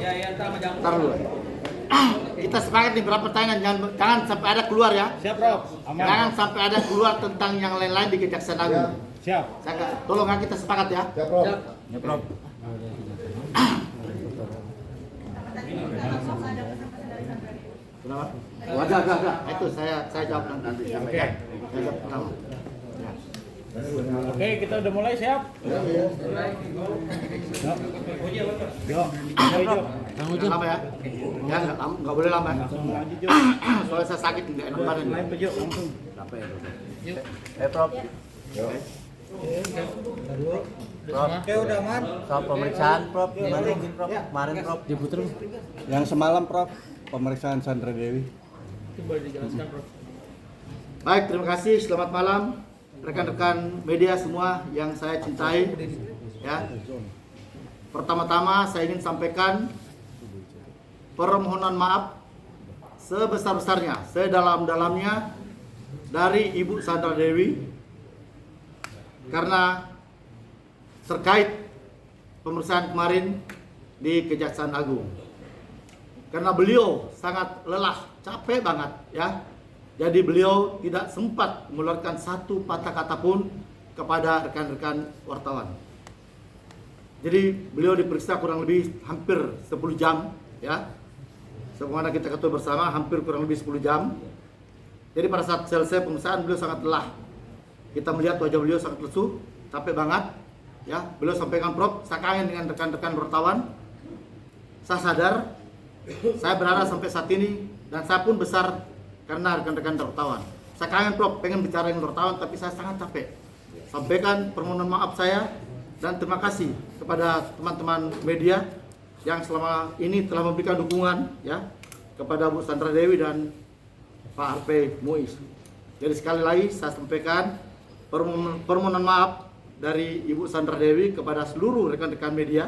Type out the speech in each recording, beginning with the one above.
Ntar dulu. Kita sepakat nih berapa pertanyaan, jangan sampai ada keluar ya. Siap, Prof. Aman. Jangan sampai ada keluar tentang yang lain-lain di Kejaksaan Agung. Siap. Tolong kita sepakat ya. Ya, Prof. Ya, Prof. Kenapa? Oh, ada. Itu saya jawab nanti. Oke. Saya jawab pertama. Ya. Oke, kita udah mulai, siap? Yuk. Jangan lama ya. Ya, nggak boleh lama ya. Langsung lanjut, Yuk. Soalnya saya sakit, nggak enak badan. Lain, Yuk, langsung. Prof. Prof. Oke, udah aman. Soal pemeriksaan Prof. Gimana mungkin Prof? Kemarin Prof. Yang semalam, Prof, pemeriksaan Sandra Dewi. Baik, terima kasih. Selamat malam rekan-rekan media semua yang saya cintai. Ya. Pertama-tama saya ingin sampaikan permohonan maaf sebesar-besarnya, sedalam-dalamnya dari Ibu Sandra Dewi karena terkait pemeriksaan kemarin di Kejaksaan Agung. Karena beliau sangat lelah, capek banget ya. Jadi beliau tidak sempat mengeluarkan satu patah kata pun kepada rekan-rekan wartawan. Jadi beliau diperiksa kurang lebih hampir 10 jam ya. Sebagaimana kita ketahui bersama hampir kurang lebih 10 jam. Jadi pada saat selesai pemeriksaan beliau sangat lelah. Kita melihat wajah beliau sangat lesu, capek banget ya. Beliau sampaikan, Prof, saya kangen dengan rekan-rekan wartawan. Saya sadar, saya berada sampai saat ini dan saya pun besar karena rekan-rekan wartawan. Saya kangen, Prof, pengen bicara dengan wartawan tapi saya sangat capek. Sampaikan permohonan maaf saya dan terima kasih kepada teman-teman media yang selama ini telah memberikan dukungan ya kepada Bu Sandra Dewi dan Pak Harvey Muiz. Jadi sekali lagi saya sampaikan permohonan maaf dari Ibu Sandra Dewi kepada seluruh rekan-rekan media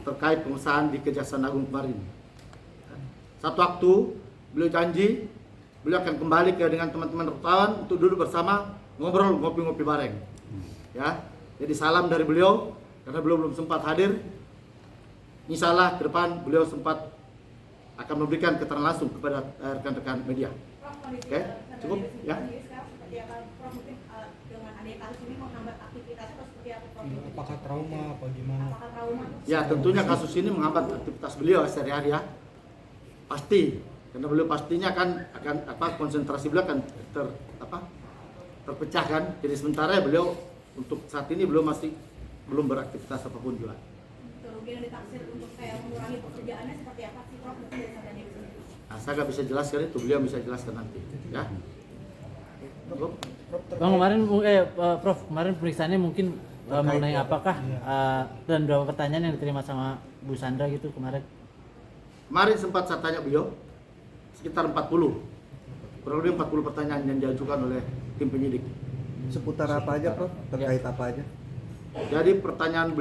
terkait pemeriksaan di Kejaksaan Agung kemarin. Satu waktu beliau janji beliau akan kembali dengan teman-teman wartawan untuk duduk bersama ngobrol ngopi-ngopi bareng. Ya, jadi salam dari beliau karena beliau belum sempat hadir. Insya Allah ke depan beliau sempat akan memberikan keterangan langsung kepada rekan-rekan media. Oke, cukup ya. Apakah trauma apa gimana? Ya, tentunya kasus ini menghambat aktivitas beliau sehari-hari ya. Pasti, karena beliau pastinya kan akan konsentrasi beliau akan terpecah kan. Jadi sementara beliau untuk saat ini masih belum beraktivitas apapun juga. Kerugian ditaksir untuk kayak mengurangi pekerjaannya seperti apa sih, Prof? Nah, saya nggak bisa jelaskan itu, beliau bisa jelaskan nanti ya. Bang, kemarin Prof, kemarin pemeriksaannya mungkin mengenai apakah dan beberapa pertanyaan yang diterima sama Bu Sandra gitu kemarin. Kemarin sempat saya tanya beliau sekitar 40, kurang lebih 40 pertanyaan yang diajukan oleh tim penyidik. Seputar apa aja, Prof? Terkait apa aja? Jadi pertanyaan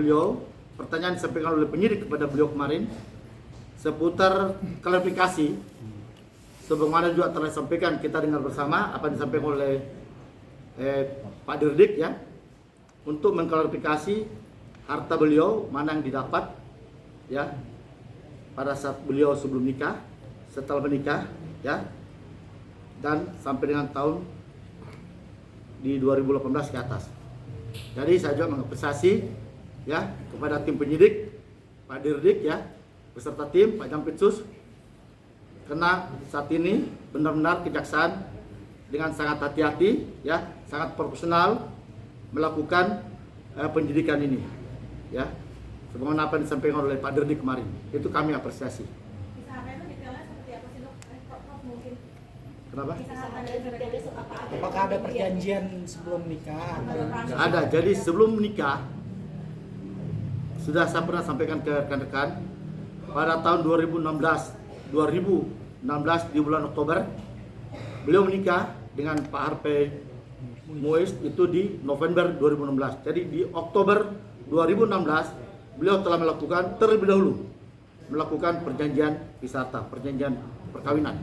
disampaikan oleh penyidik kepada beliau kemarin seputar klarifikasi. Sebagaimana juga telah disampaikan, kita dengar bersama apa yang disampaikan oleh Pak Dirdik ya, untuk mengklarifikasi harta beliau mana yang didapat ya pada saat beliau sebelum nikah, setelah menikah ya, dan sampai dengan tahun di 2018 ke atas. Jadi saya juga mengapresiasi ya kepada tim penyidik, Pak Dirdik ya, beserta tim Pak Jampitsus, karena saat ini benar-benar kejaksaan dengan sangat hati-hati ya, sangat profesional melakukan penyidikan ini ya. Sebagaimana apa yang disampaikan oleh Pak Dirdik kemarin, itu kami apresiasi. Kisah harta itu detailnya seperti apa sih, Dok? Prof, mungkin. Kenapa? Kisah harta itu detailnya seperti apa? Apakah ada perjanjian sebelum nikah? Nggak ada. Jadi sebelum menikah sudah saya pernah sampaikan ke rekan-rekan pada tahun 2016 di bulan Oktober beliau menikah dengan Pak Harvey Muiz itu di November 2016. Jadi di Oktober 2016 beliau telah melakukan terlebih dahulu perjanjian wisata, perjanjian perkawinan.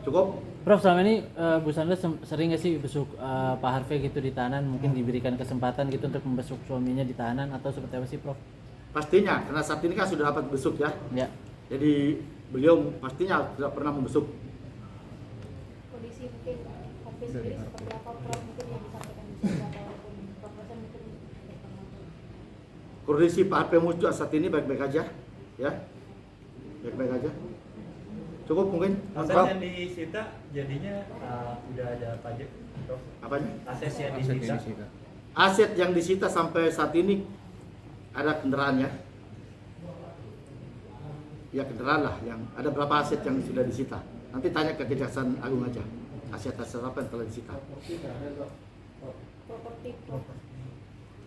Cukup? Prof, selama ini Bu Sandra sering nggak sih besuk Pak Harvey gitu di tahanan? Mungkin diberikan kesempatan gitu untuk membesuk suaminya di tahanan atau seperti apa sih, Prof? Pastinya, karena saat ini kan sudah dapat besuk ya. Ya. Jadi beliau pastinya tidak pernah membesuk. Kondisi mungkin Harvey sendiri seperti apa, Prof? Mungkin yang disampaikan di sini ataupun Profesor mungkin Kondisi Pak Harvey Muiz saat ini baik-baik aja, ya, baik-baik aja. Cukup mungkin. Aset Prof, yang disita jadinya udah ada pajak, Prof. apanya? Aset yang disita. Aset yang disita sampai saat ini ada kendaraannya. Ya kendaraan lah, yang ada berapa aset yang sudah disita. Nanti tanya ke Kejaksaan Agung aja. Aset-aset apa yang telah disita. properti, Prof.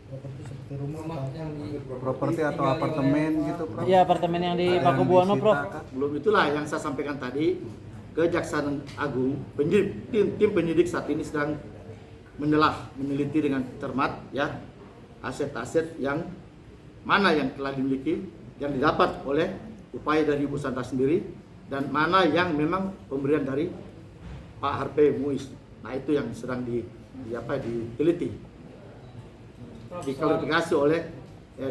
Properti seperti rumah yang di Properti atau apartemen gitu, Prof? Iya, apartemen yang di Ada yang Pakubuwono, disita, Prof. Kak? Belum itulah yang saya sampaikan tadi. Kejaksaan Agung, tim penyidik saat ini sedang meneliti dengan cermat ya aset-aset yang mana yang telah dimiliki, yang didapat oleh upaya dari Ibu Sandra sendiri, dan mana yang memang pemberian dari Pak Harvey Muiz. Nah itu yang sedang diteliti, diklarifikasi oleh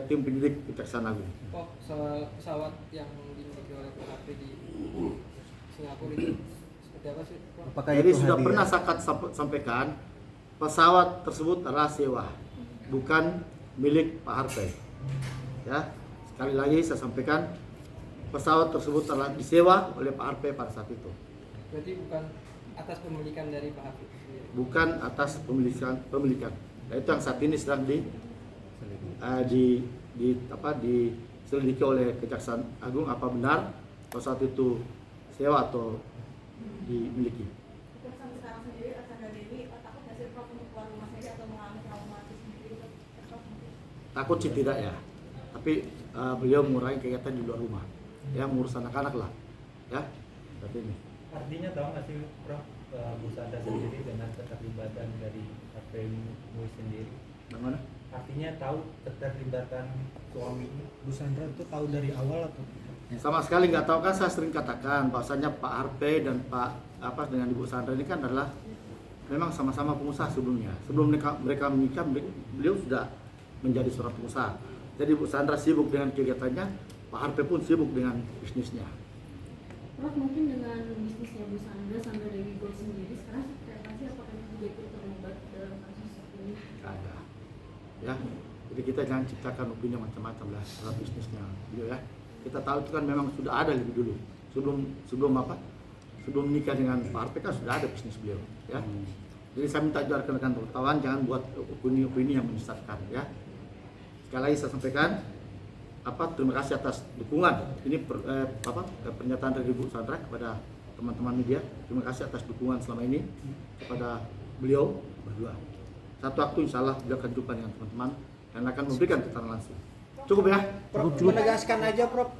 tim penyidik Kejaksaan Agung. Kok pesawat yang dimiliki oleh Pak Harvey di Singapura itu seperti apa sih, Prof? Apakah Jadi itu sudah hadiah? pernah saya sampaikan, pesawat tersebut adalah sewa, bukan milik Pak Harvey. Ya, sekali lagi saya sampaikan, pesawat tersebut telah disewa oleh Pak Harvey pada saat itu, Berarti bukan atas pemilikan dari Pak Harvey sendiri. bukan atas pemilikan. Nah, itu yang saat ini sedang diselidiki oleh Kejaksaan Agung, apa benar pesawat itu sewa atau dimiliki. Untuk sampai sekarang sendiri, Sandra Dewi takut nggak sih, Prof, untuk keluar rumah sendiri atau mengalami traumatis sendiri, Prof? Takut sih tidak ya, tapi beliau mengurangi kegiatan di luar rumah, ya mengurus anak-anak lah, ya seperti ini. Artinya tahu nggak sih, Prof, Bu Sandra sendiri dengan keterlibatan dari Harvey Muiz sendiri? Bagaimana? Artinya tahu keterlibatan suaminya. Bu Sandra itu tahu dari awal atau Sama sekali nggak tahu, kan saya sering katakan bahwasanya Pak Harvey dan dengan Ibu Sandra ini kan adalah memang sama-sama pengusaha sebelumnya. Sebelum mereka menikah, beliau sudah menjadi seorang pengusaha. Jadi Ibu Sandra sibuk dengan kegiatannya, Pak Harvey pun sibuk dengan bisnisnya. Prof, mungkin dengan bisnisnya Bu Sandra Dewi Gold sendiri, sekarang seperti apa sih, apakah juga ikut terlibat dalam kasus ini? Nggak ada. Ya, jadi kita jangan ciptakan opini macam-macam lah dalam bisnisnya beliau ya. Kita tahu itu kan memang sudah ada lebih dulu. Sebelum menikah dengan Pak Harvey kan sudah ada bisnis beliau ya. Jadi saya minta juga rekan-rekan wartawan jangan buat opini-opini yang menyesatkan ya. Sekali lagi saya sampaikan terima kasih atas dukungan ini pernyataan dari Ibu Sandra kepada teman-teman media. Terima kasih atas dukungan selama ini kepada beliau berdua. Satu waktu insya Allah beliau akan jumpa dengan teman-teman dan akan memberikan keterangan langsung. Cukup ya? Prof, menegaskan aja, Prof,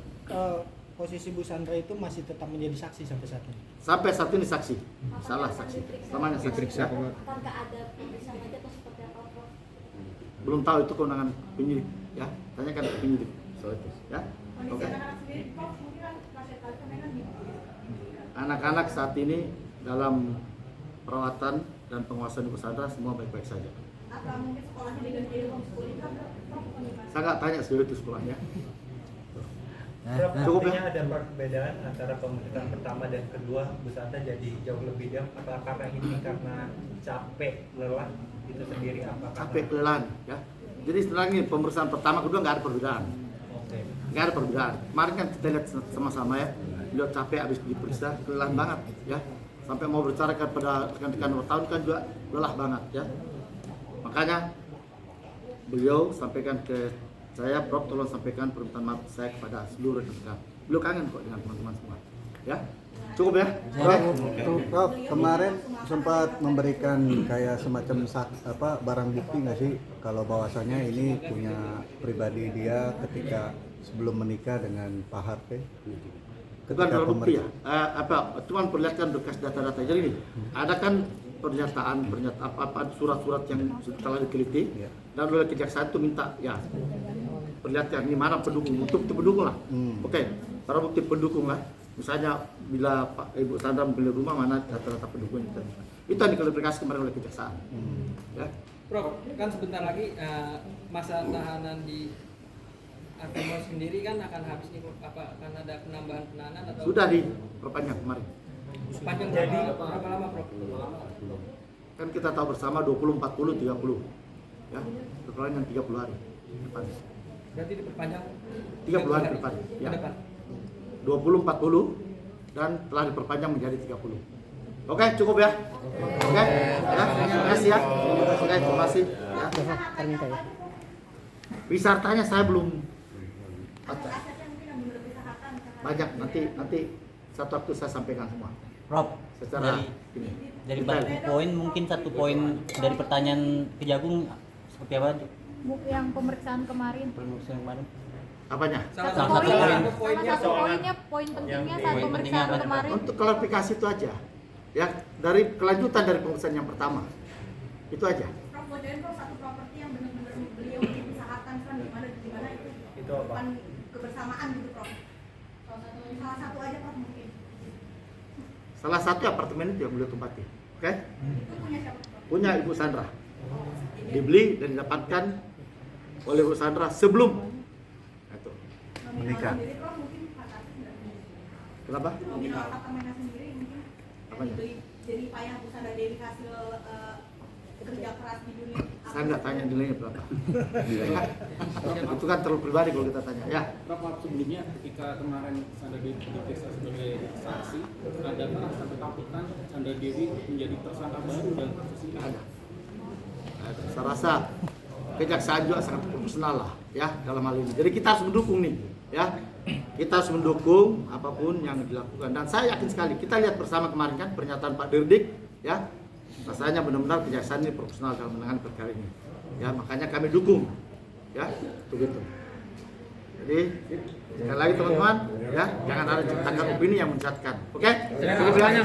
posisi Bu Sandra itu masih tetap menjadi saksi sampai saat ini. Sampai saat ini saksi, salah saksi, namanya saksi. Ya. Apakah ada pemeriksaan lagi atau seperti apa, Prof? Belum tahu itu kewenangan penyidik, ya. Tanyakan ke penyidik soal itu, ya. Kondisi Oke. anak-anak sendiri, Prof, mungkin kan pasien kali kan mereka gitu. Anak-anak saat ini dalam perawatan dan penguasaan Ibu Sandra semua baik-baik saja. Apa mungkin sekolahnya diganti dari homeschooling kan, Prof? Saya nggak tanya sejauh itu sekolahnya. Prof, Cukup ya? artinya ada perbedaan antara pemeriksaan pertama dan kedua Bu Sandra jadi jauh lebih diam. Apakah karena ini karena capek, lelah itu sendiri? Apa Capek kelelahan, ya. Jadi sebenarnya pemeriksaan pertama kedua nggak ada perbedaan. Oke. Nggak ada perbedaan. Kemarin kan kita lihat sama-sama ya, beliau capek habis diperiksa, kelelahan banget ya. Sampai mau berbicara kepada rekan-rekan wartawan kan juga lelah banget ya. Makanya beliau sampaikan ke saya, Prof, tolong sampaikan permintaan maaf saya kepada seluruh rekan-rekan. Beliau kangen kok dengan teman-teman semua. Ya, cukup ya. Prof, kemarin sempat memberikan kayak semacam barang bukti nggak sih kalau bahwasanya ini punya pribadi dia ketika sebelum menikah dengan Pak Harvey? Bukan dalam bukti ya, cuman perlihatkan berkas data-data. Jadi ini, ada kan pernyataan surat-surat yang telah diteliti dan oleh kejaksaan itu minta ya perlihatkan ini mana pendukung, bukti pendukung lah. Oke, para bukti pendukung lah. Misalnya bila Pak Ibu Sandra membeli rumah, mana data-data pendukung itu yang diklarifikasi kemarin oleh kejaksaan. Ya. Prof, kan sebentar lagi masa tahanan di Akimol sendiri kan akan habis nih, apa akan ada penambahan penahanan atau Sudah diperpanjang kemarin. sepanjang Jadi berapa lama Prof? Kan kita tahu bersama 20, 40, 30. Ya, perpanjang 30 hari depan. Berarti diperpanjang 30 hari depan. Ya. depan. 20, 40 dan telah diperpanjang menjadi 30. Oke, cukup ya. Oke. Ya, terima kasih ya. Oke, terima kasih. Ya. Wisartanya saya belum baca. Banyak nanti satu waktu saya sampaikan semua. Prof, Secara ini. dari detail. 40 poin mungkin 1 poin dari pertanyaan Kejagung seperti apa? Yang pemeriksaan kemarin. Pemeriksaan kemarin. Apanya? Salah Salah satu satu poin. poinnya Salah satu poinnya, poin pentingnya saat poin pemeriksaan pentingnya kemarin. Untuk klarifikasi itu aja. Ya, dari kelanjutan dari pemeriksaan yang pertama. Itu aja. Prof, bocorin Prof satu properti yang benar-benar beliau diusahakan kan di mana itu Itu apa? bukan kebersamaan gitu Prof. Salah satu aja Prof mungkin. Salah satu apartemen itu yang beliau tempati. Oke? Itu punya siapa Prof? Punya Ibu Sandra. Dibeli dan didapatkan oleh Ibu Sandra sebelum itu. Menikah. Sendiri Prof mungkin fantastis nggak? Kenapa? Nominal apartemennya sendiri mungkin Apanya? jadi payah Bu Sandra Dewi hasil kerja keras di dunia. Saya nggak tanya nilainya berapa. Itu kan terlalu pribadi kalau kita tanya. Ya. Prof, maaf sebelumnya ketika kemarin Sandra Dewi diperiksa sebagai saksi, adakah ketakutan Sandra Dewi menjadi tersangka baru dalam kasus ini? Ada. Saya rasa kejaksaan juga sangat profesional lah ya dalam hal ini. Jadi kita harus mendukung nih ya. Kita harus mendukung apapun yang dilakukan dan saya yakin sekali kita lihat bersama kemarin kan pernyataan Pak Dirdik ya. Rasanya benar-benar kejaksaan ini profesional dalam menangani perkara ini. Ya, makanya kami dukung. Ya, begitu. Jadi sekali lagi teman-teman ya, jangan ada ciptakan opini yang menyesatkan. Oke? Cukup ya. Ya.